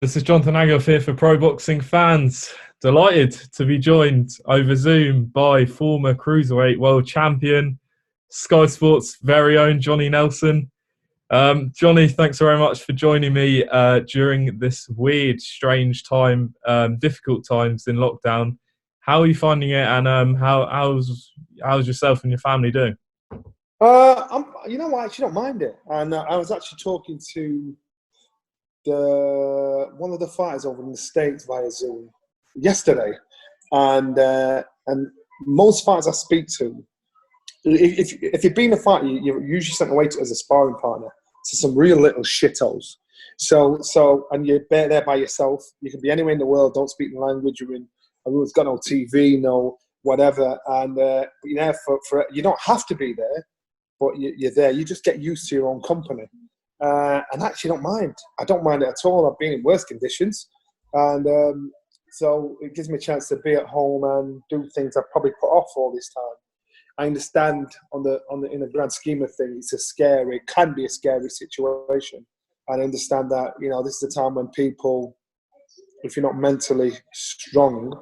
This is Jonathan Agoff here for Pro Boxing Fans. Delighted to be joined over Zoom by former Cruiserweight World Champion, Sky Sports' very own Johnny Nelson. Johnny, thanks very much for joining me during this weird, strange time, difficult times in lockdown. How are you finding it, and how's yourself and your family doing? I actually don't mind it. And I was actually talking to one of the fighters over in the States via Zoom yesterday, and most fighters I speak to, if you've been a fighter, you're usually sent away as a sparring partner to some real little shitholes. And you're there by yourself. You can be anywhere in the world, don't speak the language. You're in a room that's got no TV, no whatever, and you're there for you don't have to be there, but you're there. You just get used to your own company. And actually don't mind. I don't mind it at all. I've been in worse conditions. And so it gives me a chance to be at home and do things I've probably put off all this time. I understand in the grand scheme of things, it can be a scary situation. And I understand that, this is a time when people, if you're not mentally strong,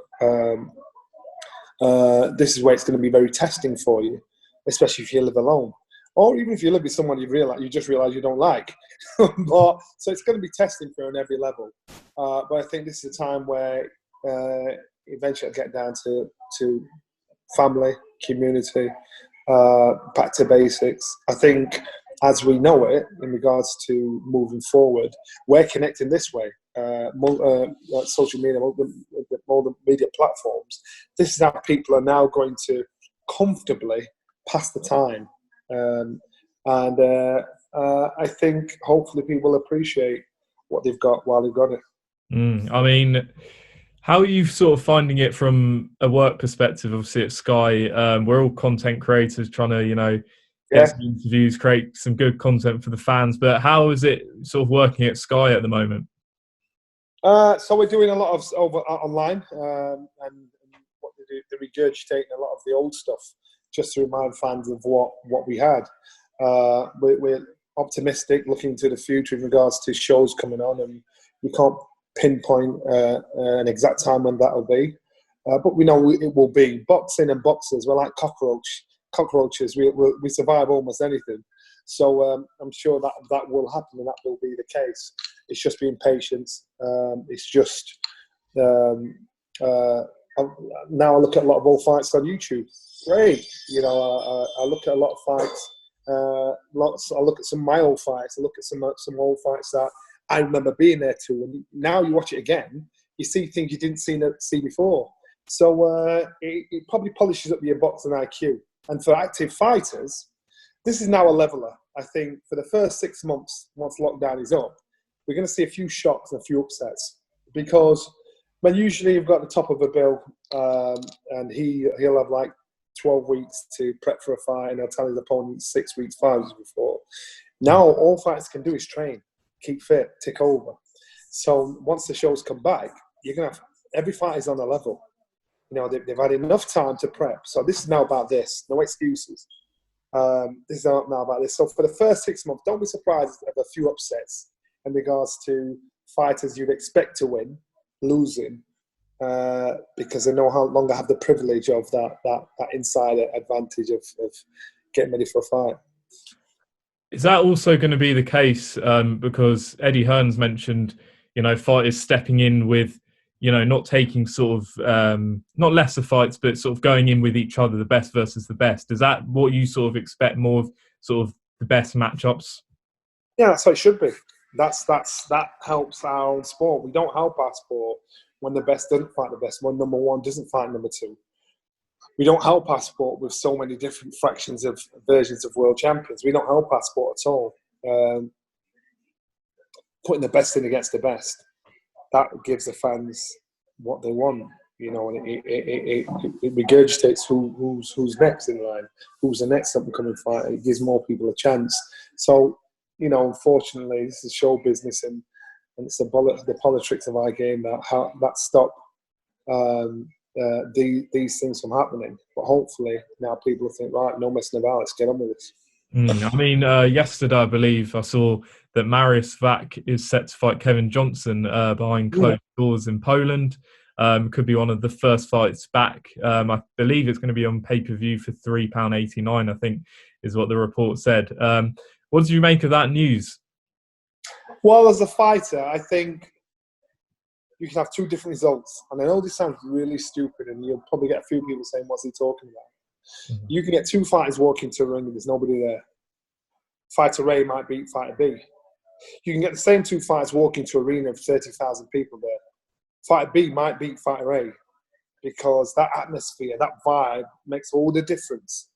this is where it's going to be very testing for you, especially if you live alone. Or even if you live with someone you just realize you don't like. So it's going to be testing for you on every level. But I think this is a time where eventually I'll get down to family, community, back to basics. I think as we know it, in regards to moving forward, we're connecting this way. Social media, all the media platforms. This is how people are now going to comfortably pass the time. I think hopefully people appreciate what they've got while they've got it. I mean, how are you sort of finding it from a work perspective? Obviously at Sky, we're all content creators trying to, get some interviews, create some good content for the fans. But how is it sort of working at Sky at the moment? So we're doing a lot of online, and what they do, they're regurgitating a lot of the old stuff just to remind fans of what we had. We're optimistic, looking to the future in regards to shows coming on, and we can't pinpoint an exact time when that'll be. But we know it will be. Boxing and boxers, we're like cockroaches. We survive almost anything. So I'm sure that will happen, and that will be the case. It's just being patient. It's just now I look at a lot of old fights on YouTube. Great, I look at a lot of fights. I look at some of my old fights. I look at some old fights that I remember being there too. And now you watch it again, you see things you didn't see before. So it probably polishes up your boxing IQ. And for active fighters, this is now a leveler. I think for the first 6 months, once lockdown is up, we're going to see a few shocks and a few upsets, because when usually you've got the top of a bill, and he'll have like 12 weeks to prep for a fight, and he'll tell his opponent 6 weeks, 5 weeks before. Now all fighters can do is train, keep fit, tick over. So once the shows come back, you're going to have every fight is on a level. They've had enough time to prep. So this is now about this. No excuses. This is now about this. So for the first 6 months, don't be surprised at a few upsets in regards to fighters you'd expect to win, losing, because they no longer have the privilege of that insider advantage of getting ready for a fight. Is that also going to be the case? Because Eddie Hearn's mentioned, fighters stepping in with, not taking sort of, not lesser fights, but sort of going in with each other, the best versus the best. Is that what you sort of expect, more of sort of the best matchups? Yeah, that's how it should be. That helps our own sport. We don't help our sport when the best doesn't fight the best, when number one doesn't fight number two. We don't help our sport with so many different fractions of versions of world champions. We don't help our sport at all. Putting the best in against the best, that gives the fans what they want, and it regurgitates who's next in line, who's the next up-and-coming fighter. It gives more people a chance. So, unfortunately, this is show business, and it's the politics of our game that stop these things from happening. But hopefully now people think, right, no messing about, let's get on with this. I mean, yesterday I believe I saw that Mariusz Vach is set to fight Kevin Johnson behind Yeah. closed doors in Poland. Could be one of the first fights back. I believe it's going to be on pay-per-view for £3.89, I think, is what the report said. What did you make of that news? Well, as a fighter, I think you can have two different results. And I know this sounds really stupid, and you'll probably get a few people saying, what's he talking about? Mhm. You can get two fighters walking to a ring and there's nobody there. Fighter A might beat Fighter B. You can get the same two fighters walking to an arena of 30,000 people there. Fighter B might beat Fighter A because that atmosphere, that vibe makes all the difference.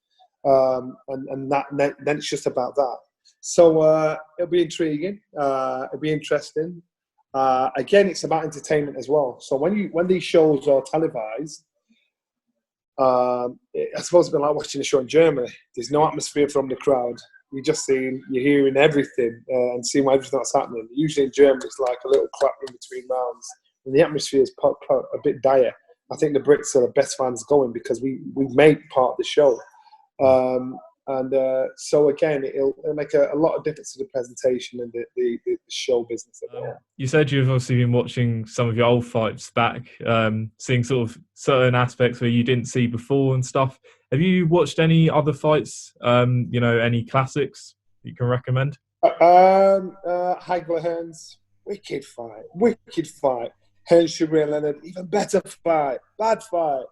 And then it's just about that. So it'll be intriguing. It'll be interesting. Again, it's about entertainment as well. So when these shows are televised, I suppose it's been like watching a show in Germany. There's no atmosphere from the crowd. You're hearing everything and seeing everything that's happening. Usually in Germany, it's like a little clap in between rounds, and the atmosphere is a bit dire. I think the Brits are the best fans going because we make part of the show. So again, it'll make a lot of difference to the presentation and the show business. You said you've obviously been watching some of your old fights back, seeing sort of certain aspects where you didn't see before and stuff. Have you watched any other fights? Any classics you can recommend? Hagler Hearns, wicked fight. Hearns Sharir Leonard, even better fight, bad fight.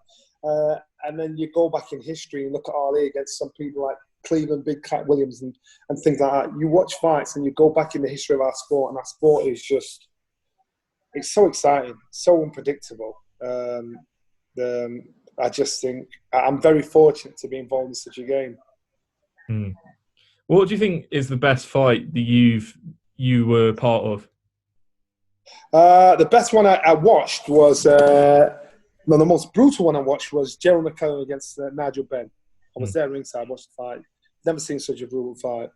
And then you go back in history and look at Ali against some people like Cleveland, Big Cat Williams and things like that. You watch fights and you go back in the history of our sport, and our sport is just, it's so exciting, so unpredictable. I just think I'm very fortunate to be involved in such a game. What do you think is the best fight that you were part of? The best one I watched was, the most brutal one I watched was Gerald McCallum against Nigel Benn. I was there ringside, watched the fight. Never seen such a brutal fight.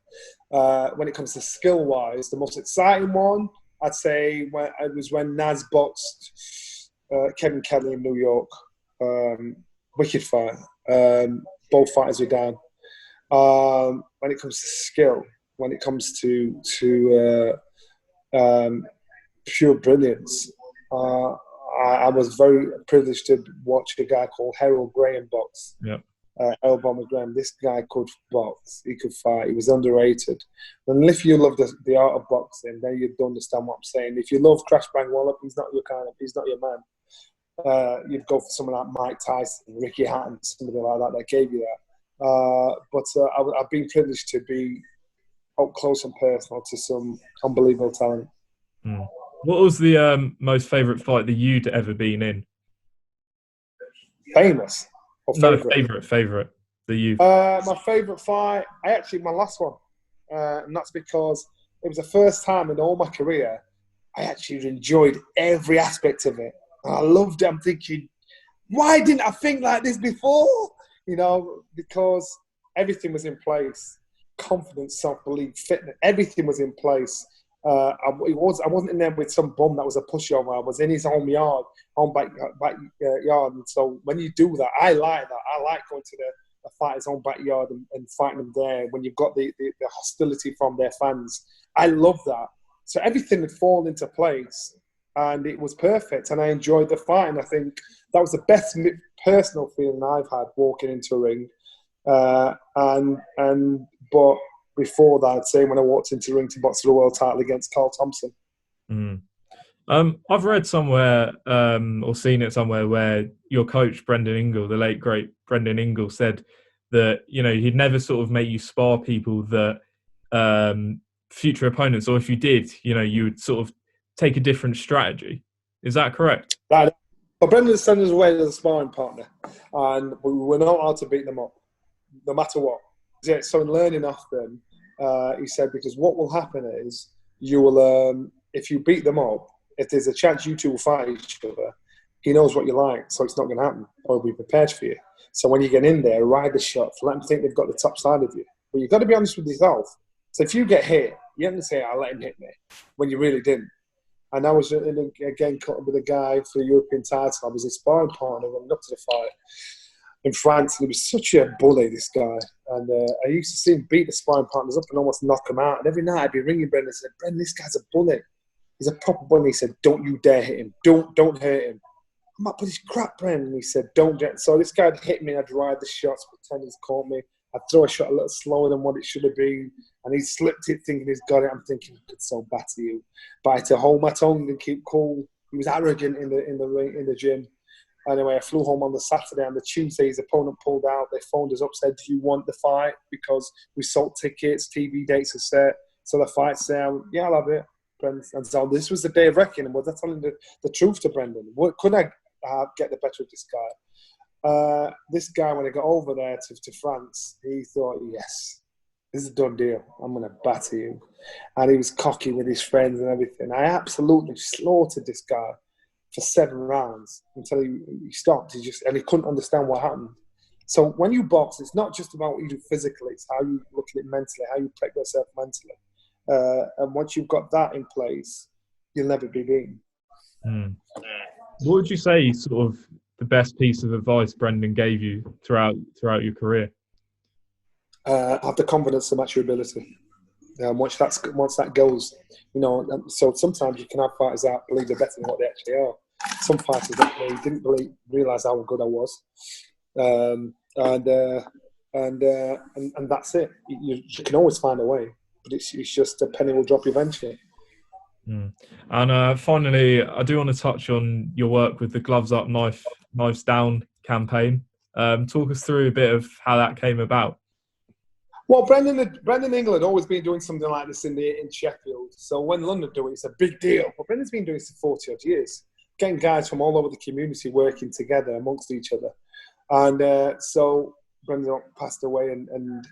When it comes to skill-wise, the most exciting one, I'd say, when Naz boxed Kevin Kelly in New York. Wicked fight. Both fighters were down. When it comes to skill, when it comes to pure brilliance, I was very privileged to watch a guy called Harold Graham box. Yeah. Harold Bomber Graham. This guy could box. He could fight. He was underrated. And if you love the art of boxing, then you'd understand what I'm saying. If you love Crash Bang Wallop, he's not your man. You'd go for someone like Mike Tyson, Ricky Hatton, somebody like that gave you that. But I've been privileged to be up close and personal to some unbelievable talent. What was the most favourite fight that you'd ever been in? Famous? Or favourite? No, favourite that you. My favourite fight, my last one. And that's because it was the first time in all my career I actually enjoyed every aspect of it. And I loved it. I'm thinking, why didn't I think like this before? Because everything was in place. Confidence, self-belief, fitness, everything was in place. I wasn't in there with some bum that was a pushover. I was in his home yard, backyard. And so when you do that, I like that. I like going to the fighter's own backyard and fighting them there when you've got the hostility from their fans. I love that. So everything had fallen into place and it was perfect. And I enjoyed the fight. And I think that was the best personal feeling I've had walking into a ring. But before that, I'd say when I walked into the ring to box for the world title against Carl Thompson. I've read somewhere or seen it somewhere where your coach, Brendan Ingle, the late, great Brendan Ingle, said that, he'd never sort of make you spar people that future opponents, or if you did, you would sort of take a different strategy. Is that correct? But Brendan sent us away as a sparring partner, and we were not allowed to beat them up, no matter what. So in learning off them, he said, because what will happen is you will, if you beat them up, if there's a chance you two will fight each other, he knows what you like, so it's not going to happen, or he'll be prepared for you. So when you get in there, ride the shots, let them think they've got the top side of you. But you've got to be honest with yourself. So if you get hit, you have to say, I let him hit me, when you really didn't. And I was, again, caught up with a guy for the European title. I was his sparring partner running up to the fight. in France. He was such a bully, this guy. And I used to see him beat the sparring partners up and almost knock them out. And every night I'd be ringing Brendan and said, Brendan, this guy's a bully. He's a proper bully. He said, don't you dare hit him. Don't hurt him. I'm like, but he's crap, Brendan. He said, don't dare. So this guy'd hit me. I'd ride the shots, pretend he's caught me. I'd throw a shot a little slower than what it should have been. And he slipped it thinking he's got it. I'm thinking, I could so batter you. But I had to hold my tongue and keep cool. He was arrogant in the gym. Anyway, I flew home on the Saturday. On the Tuesday, his opponent pulled out. They phoned us up, said, do you want the fight? Because we sold tickets, TV dates are set. So the fight's there. Yeah, I'll have it. And so this was the day of reckoning. Was I telling the truth to Brendan? Could I get the better of this guy? This guy, when I got over there to France, he thought, yes, this is a done deal. I'm going to batter you. And he was cocky with his friends and everything. I absolutely slaughtered this guy for 7 rounds until he stopped. And he couldn't understand what happened. So when you box, it's not just about what you do physically. It's how you look at it mentally, how you protect yourself mentally. And once you've got that in place, you'll never be beaten. What would you say sort of the best piece of advice Brendan gave you throughout your career? Have the confidence to match your ability. Once that goes, so sometimes you can have fighters that believe they're better than what they actually are. Some fighters that didn't realise how good I was, and that's it. You can always find a way, but it's just a penny will drop eventually. And finally, I do want to touch on your work with the Gloves Up, Knives Down campaign. Talk us through a bit of how that came about. Well, Brendan Ingle had always been doing something like this in Sheffield. So when London do it, it's a big deal. But Brendan's been doing this for 40 odd years, getting guys from all over the community working together amongst each other. And so Brendan passed away, and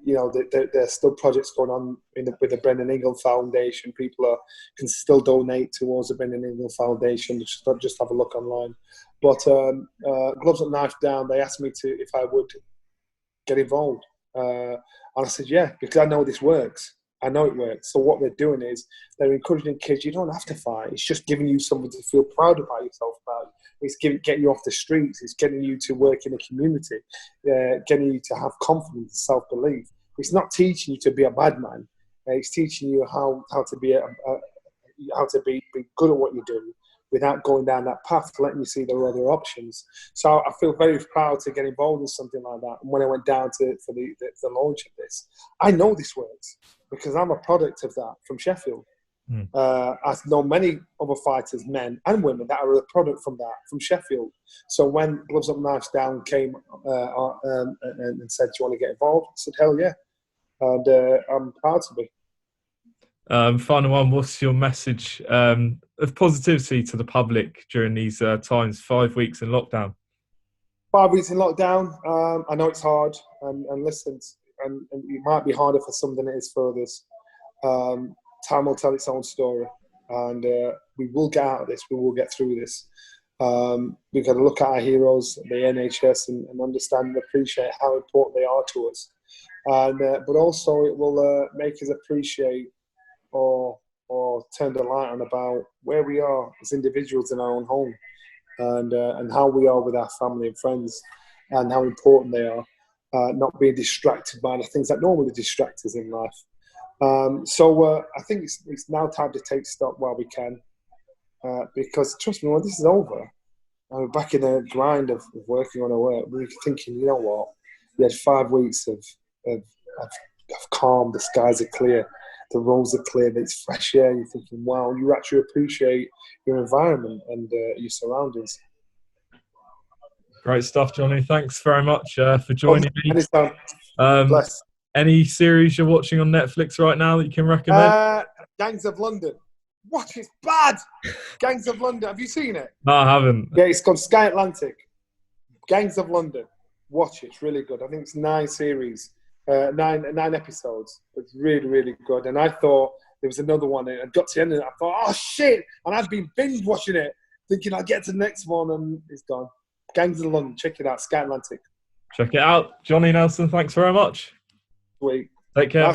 there's still projects going on with the Brendan Ingle Foundation. People can still donate towards the Brendan Ingle Foundation. Just have a look online. But Gloves Up, Knife Down, they asked me if I would get involved. And I said, yeah, because I know this works. I know it works. So what they're doing is they're encouraging kids, you don't have to fight. It's just giving you something to feel proud about yourself about. It's getting you off the streets. It's getting you to work in a community, getting you to have confidence, self-belief. It's not teaching you to be a bad man. It's teaching you how to be be good at what you do without going down that path, letting you see there are other options. So I feel very proud to get involved in something like that. And when I went down for the launch of this, I know this works because I'm a product of that from Sheffield. I know many other fighters, men and women, that are a product from that, from Sheffield. So when Gloves Up, Knives Down came and said, do you want to get involved? I said, hell yeah. And I'm proud to be. Final one, what's your message of positivity to the public during these times, 5 weeks in lockdown? 5 weeks in lockdown. I know it's hard, and listen, and it might be harder for some than it is for others. Time will tell its own story, and we will get out of this. We will get through this. We've got to look at our heroes, the NHS, and understand and appreciate how important they are to us. And but also it will make us appreciate or turn the light on about where we are as individuals in our own home, and how we are with our family and friends, and how important they are. Not being distracted by the things that normally distract us in life. So I think it's now time to take stock while we can, because trust me, when this is over, we're back in a grind of working on our work. We're thinking, you know what? We had 5 weeks of calm. The skies are clear, the roads are clear. There's fresh air. You're thinking, wow, you actually appreciate your environment and your surroundings. Great stuff, Johnny. Thanks very much for joining me. Anytime. Bless. Any series you're watching on Netflix right now that you can recommend? Gangs of London. Watch, it's bad. Gangs of London. Have you seen it? No, I haven't. Yeah, it's called Sky Atlantic. Gangs of London. Watch it. It's really good. I think it's 9 series, 9 episodes. It's really, really good. And I thought there was another one. And I got to the end of it. I thought, oh, shit. And I've been binge watching it, thinking I'll get to the next one, and it's gone. Gangs of London. Check it out. Sky Atlantic. Check it out. Johnny Nelson, thanks very much. Sweet. Take care.